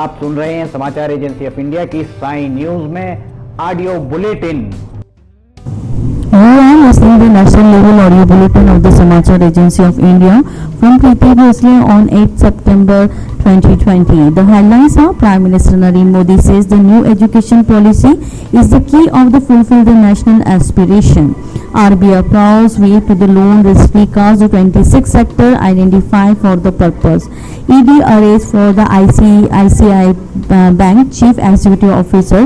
आप सुन रहे हैं समाचार एजेंसी ऑफ इंडिया की साई न्यूज में audio bulletin. You are listening to the national level audio bulletin of the Samachar Agency of India from Preeti Bhosle on 8 September 2020. The headlines are: Prime Minister Narendra Modi says the new education policy is the key of the fulfill the national aspiration. RBI approves way to the loan risk recast the 26 sector identified for the purpose. ED arrests for the ICICI Bank Chief Executive Officer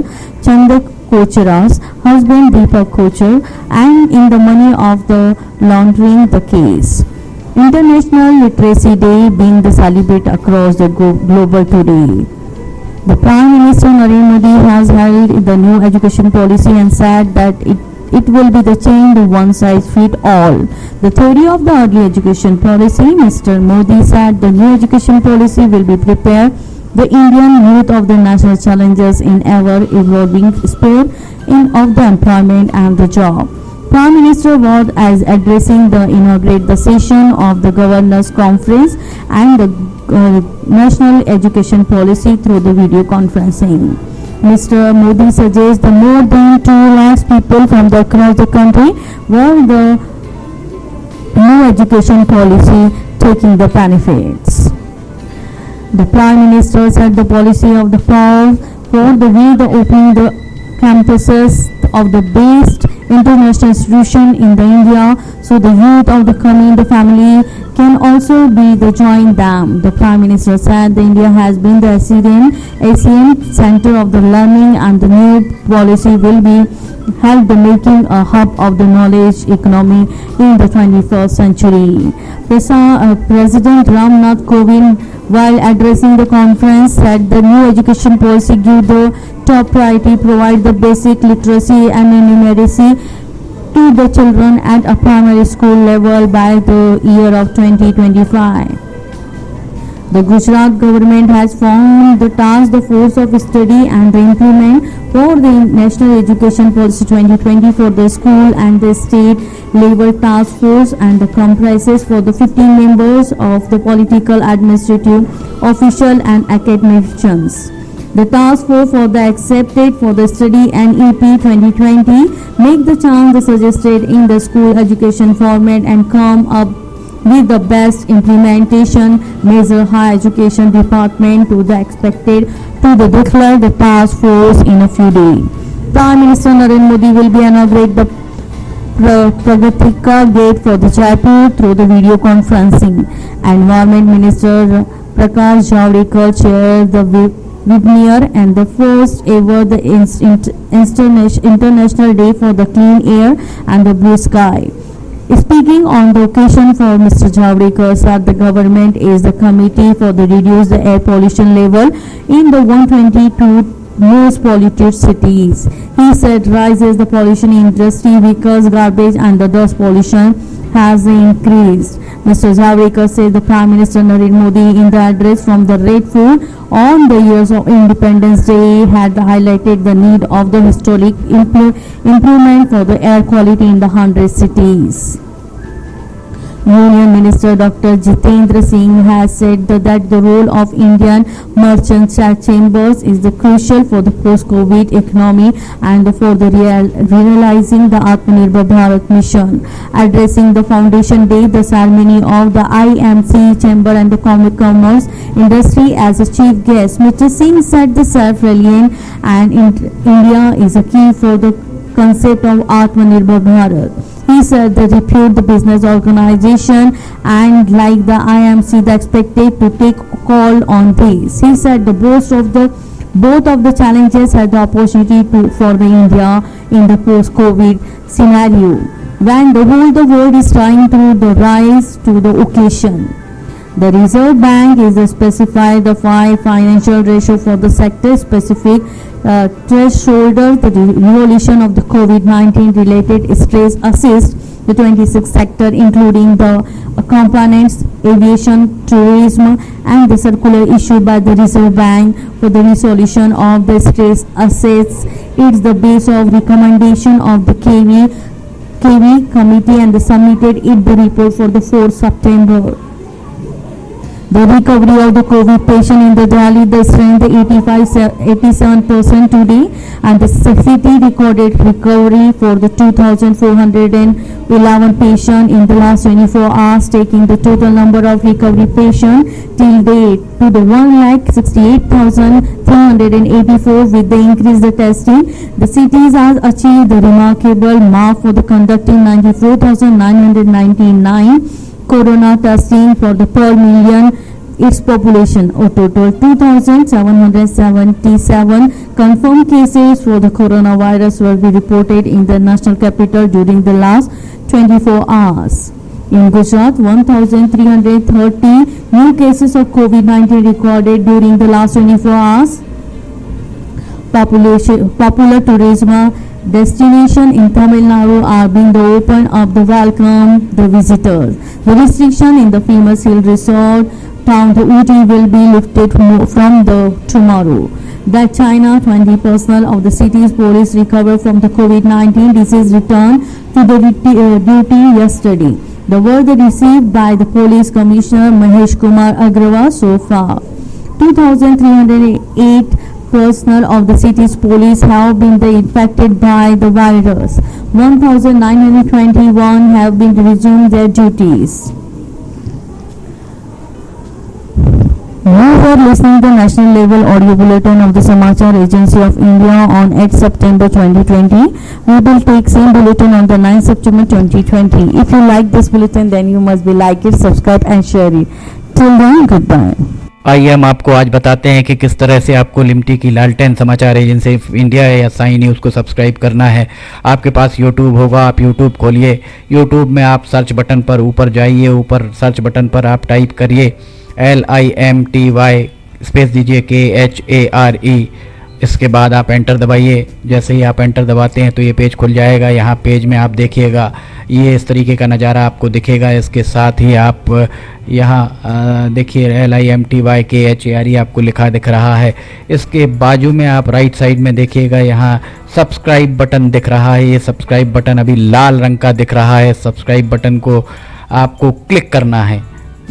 Chandak Kochara's husband Deepak Kochar and in the money of the laundering the case. International Literacy Day being the celebrated across the global today. The Prime Minister Narendra Modi has held the new education policy and said that it will be the change of one size fit all. The theory of the early education policy, Mr. Modi said the new education policy will be prepared the Indian youth of the national challenges in ever evolving sphere of the employment and the job. Prime Minister was as addressing the inaugurated session of the Governors Conference and the National Education Policy through the video conferencing. Mr. Modi suggests the more than 2 lakh people from across the country were the new education policy taking the benefits. The Prime Minister said the policy of the pause for the way the opening the campuses of the best international institution in the India, so the youth of the coming the family can also be the join them. The Prime Minister said the India has been the Asian center of the learning and the new policy will be help the making a hub of the knowledge economy in the 21st century. President Ramnath Kovind, while addressing the conference, said the new education policy give the top priority, provide the basic literacy and numeracy to the children at a primary school level by the year of 2025. The Gujarat government has formed the task force of study and the implement for the National Education Policy 2020 for the school and the state level task force and the comprises for the 15 members of the political, administrative, official and academicians. The task force for the accepted for the study and EP 2020 make the chance suggested in the school education format and come up with the best implementation measure. Higher education department to the expected to the declare the task force in a few days. Prime Minister Narendra Modi will be inaugurate the Pragatika Gate for the Jaipur through the video conferencing. Environment Minister Prakash Javadekar chaired the webinar and the first ever the International Day for the Clean Air and the Blue Sky. Speaking on the occasion for Mr. Javadekar said the government is the committee for the reduce the air pollution level in the 122 most polluted cities. He said rises the pollution in industry, vehicles, garbage and the dust pollution has increased. Mr. Javadekar said the Prime Minister Narendra Modi in the address from the Red Fort on the years of Independence Day had highlighted the need of the historic improvement for the air quality in the 100 cities. Union Minister Dr. Jitendra Singh has said that the role of Indian merchant chambers is the crucial for the post-COVID economy and for the realizing the Atmanirbhar Bharat mission. Addressing the Foundation Day, the ceremony of the IMC Chamber and the Commerce Industry as a chief guest, Mr. Singh said the self-reliant and India is a key for the concept of Atmanirbhar Bharat. He said they repute the business organization and like the IMC they expected to take call on this. He said the both of the challenges had the opportunity for the India in the post-COVID scenario when the whole world is trying to the rise to the occasion. The Reserve Bank is specified the 5 financial ratio for the sector specific threshold. The resolution of the COVID-19 related stress assist the 26 sector including the components aviation, tourism and the circular issued by the Reserve Bank for the resolution of the stress assets. It's the base of recommendation of the KV committee and the submitted it the report for the 4th September. The recovery of the COVID patient in the Delhi, the strength 87% today, and the city recorded recovery for the 2,411 patient in the last 24 hours, taking the total number of recovery patient till date to the 1,68,384. With the increase the testing, the cities has achieved the remarkable mark for the conducting 94,999 corona testing for the per million its population. A total 2,777 confirmed cases for the coronavirus will be reported in the national capital during the last 24 hours. In Gujarat, 1,330 new cases of COVID-19 recorded during the last 24 hours. Popular tourism destination in Tamil Nadu are being opened up to welcome the visitors. The restriction in the famous hill resort town the Uti will be lifted from the tomorrow. That China 20 personnel of the city's police recovered from the COVID-19 disease returned to the duty yesterday. The word received by the police commissioner Mahesh Kumar Agrawal so far. 2,308 personnel of the city's police have been infected by the virus. 1,921 have been resumed their duties. You are listening to National Level Audio Bulletin of the Samachar Agency of India on 8 September 2020. We will take same bulletin on the 9 September 2020. If you like this bulletin, then you must be like it, subscribe and share it. Till then, goodbye. आइए हम आपको आज बताते हैं कि किस तरह से आपको लिमटी की लालटेन समाचार एजेंसी ऑफ इंडिया या साई न्यूज़ को सब्सक्राइब करना है। आपके पास यूट्यूब होगा, आप यूट्यूब खोलिए। यूट्यूब में आप सर्च बटन पर ऊपर जाइए, ऊपर सर्च बटन पर आप टाइप करिए LIMTY स्पेस दीजिए KHARE। इसके बाद आप एंटर दबाइए। जैसे ही आप एंटर दबाते हैं तो ये पेज खुल जाएगा। यहाँ पेज में आप देखिएगा ये इस तरीके का नज़ारा आपको दिखेगा। इसके साथ ही आप यहाँ देखिए LIMTY KHARE आपको लिखा दिख रहा है। इसके बाजू में आप राइट साइड में देखिएगा यहाँ सब्सक्राइब बटन दिख रहा है। ये सब्सक्राइब बटन अभी लाल रंग का दिख रहा है। सब्सक्राइब बटन को आपको क्लिक करना है।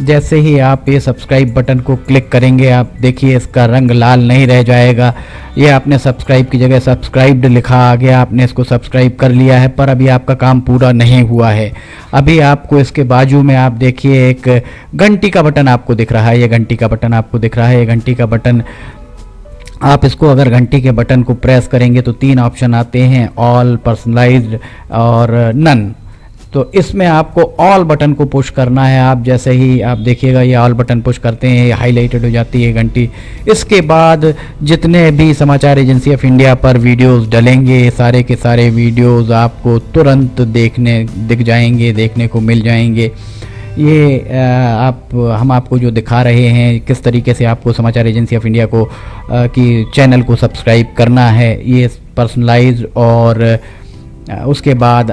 जैसे ही आप ये सब्सक्राइब बटन को क्लिक करेंगे आप देखिए इसका रंग लाल नहीं रह जाएगा। ये आपने सब्सक्राइब की जगह सब्सक्राइब्ड लिखा आ गया, आपने इसको सब्सक्राइब कर लिया है, पर अभी आपका काम पूरा नहीं हुआ है। अभी आपको इसके बाजू में आप देखिए एक घंटी का बटन आपको दिख रहा है। ये घंटी का बटन आपको दिख रहा है। ये घंटी का बटन आप इसको अगर घंटी के बटन को प्रेस करेंगे तो 3 ऑप्शन आते हैं, ऑल, पर्सनलाइज्ड और नन। तो इसमें आपको ऑल बटन को पुश करना है। आप जैसे ही आप देखिएगा ये ऑल बटन पुश करते हैं, ये हाईलाइटेड हो जाती है घंटी। इसके बाद जितने भी समाचार एजेंसी ऑफ इंडिया पर वीडियोस डलेंगे सारे के सारे वीडियोस आपको तुरंत दिख जाएंगे, देखने को मिल जाएंगे। ये हम आपको जो दिखा रहे हैं किस तरीके से आपको समाचार एजेंसी ऑफ इंडिया को की चैनल को सब्सक्राइब करना है, ये पर्सनलाइज्ड और उसके बाद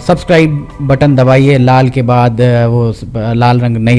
सब्सक्राइब बटन दबाइए। लाल के बाद वो लाल रंग नहीं